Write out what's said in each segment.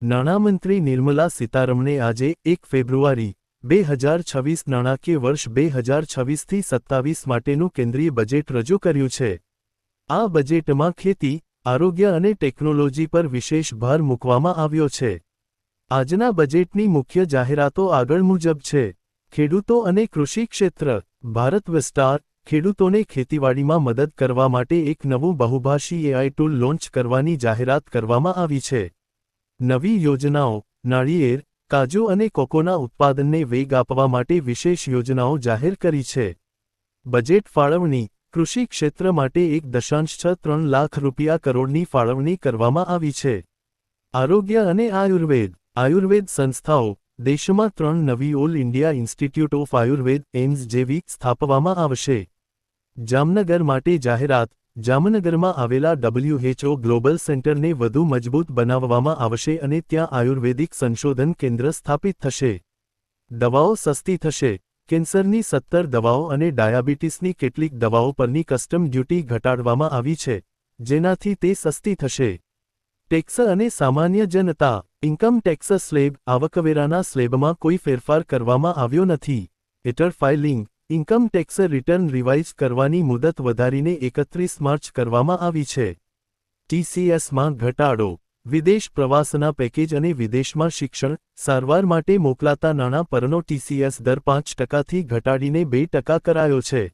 નાણામંત્રી નિર્મલા સીતારમણે આજે 1 ફેબ્રુઆરી 2026 નાણાકીય વર્ષ 2026-27 માટેનું કેન્દ્રીય બજેટ રજૂ કર્યું છે. આ બજેટમાં ખેતી, આરોગ્ય અને ટેકનોલોજી પર વિશેષ ભાર મૂકવામાં આવ્યો છે. આજના બજેટની મુખ્ય જાહેરાતો આગળ મુજબ છે. ખેડૂતો અને કૃષિ ક્ષેત્ર. ભારત વિસ્તાર. ખેડૂતોને ખેતીવાડીમાં મદદ કરવા માટે એક નવું બહુભાષી AI ટૂલ લોન્ચ કરવાની જાહેરાત કરવામાં આવી છે. નવી યોજનાઓ. નાળિયેર, કાજુ અને કોકોના ઉત્પાદનને વેગ આપવા માટે વિશેષ યોજનાઓ જાહેર કરી છે. બજેટ ફાળવણી. કૃષિ ક્ષેત્ર માટે 1.63 લાખ રૂપિયા કરોડની ફાળવણી કરવામાં આવી છે. આરોગ્ય અને આયુર્વેદ. આયુર્વેદ સંસ્થાઓ. દેશમાં 3 નવી All India Institute of Ayurveda AIIMS જેવી સ્થાપવામાં આવશે. જામનગર માટે જાહેરાત. જામનગરમાં આવેલા WHO ગ્લોબલ સેન્ટરને વધુ મજબૂત બનાવવામાં આવશે અને ત્યાં આયુર્વેદિક સંશોધન કેન્દ્ર સ્થાપિત થશે. દવાઓ સસ્તી થશે. કેન્સરની 17 દવાઓ અને ડાયાબિટીસની કેટલીક દવાઓ પરની કસ્ટમ ડ્યુટી ઘટાડવામાં આવી છે, જેનાથી તે સસ્તી થશે. ટેક્સ અને સામાન્ય જનતા. Income tax slab. આવકવેરાના સ્લેબમાં કોઈ ફેરફાર કરવામાં આવ્યો નથી. Return filing. Income tax return revise કરવાની મુદત વધારીને 31 માર્ચ કરવામાં આવી છે. TCSમાં ઘટાડો. વિદેશ પ્રવાસના પેકેજ અને વિદેશમાં શિક્ષણ, સારવાર માટે મોકલાતા નાણાં પરનો TCS દર 5%થી ઘટાડીને 2% કરાયો છે.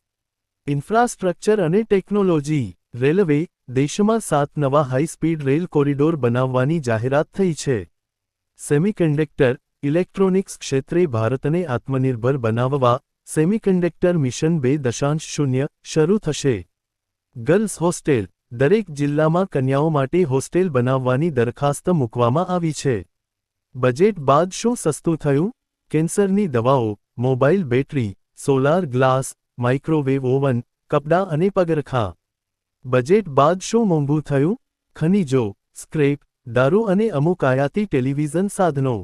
ઇન્ફ્રાસ્ટ્રક્ચર અને ટેકનોલોજી. રેલવે. દેશમાં 7 નવા હાઈ સ્પીડ રેલ કોરિડોર બનાવવાની જાહેરાત થઈ છે. સેમિકન્ડક્ટર, ઇલેક્ટ્રોનિક્સ ક્ષેત્રે ભારતને આત્મનિર્ભર બનાવવા સેમિકન્ડક્ટર મિશન 2.0 શરૂ થશે. Girls hostel. દરેક જિલ્લામાં કન્યાઓ માટે હોસ્ટેલ બનાવવાની દરખાસ્ત મૂકવામાં આવી છે. બજેટ બાદ શું સસ્તું થયું? કેન્સરની દવાઓ, mobile battery, solar glass, microwave oven, કપડાં અને પગરખાં. બજેટ બાદ શું મોંઘું થયું? ખનિજો, સ્ક્રેપ, દારૂ અને અમુક આયાતી ટેલિવિઝન સાધનો.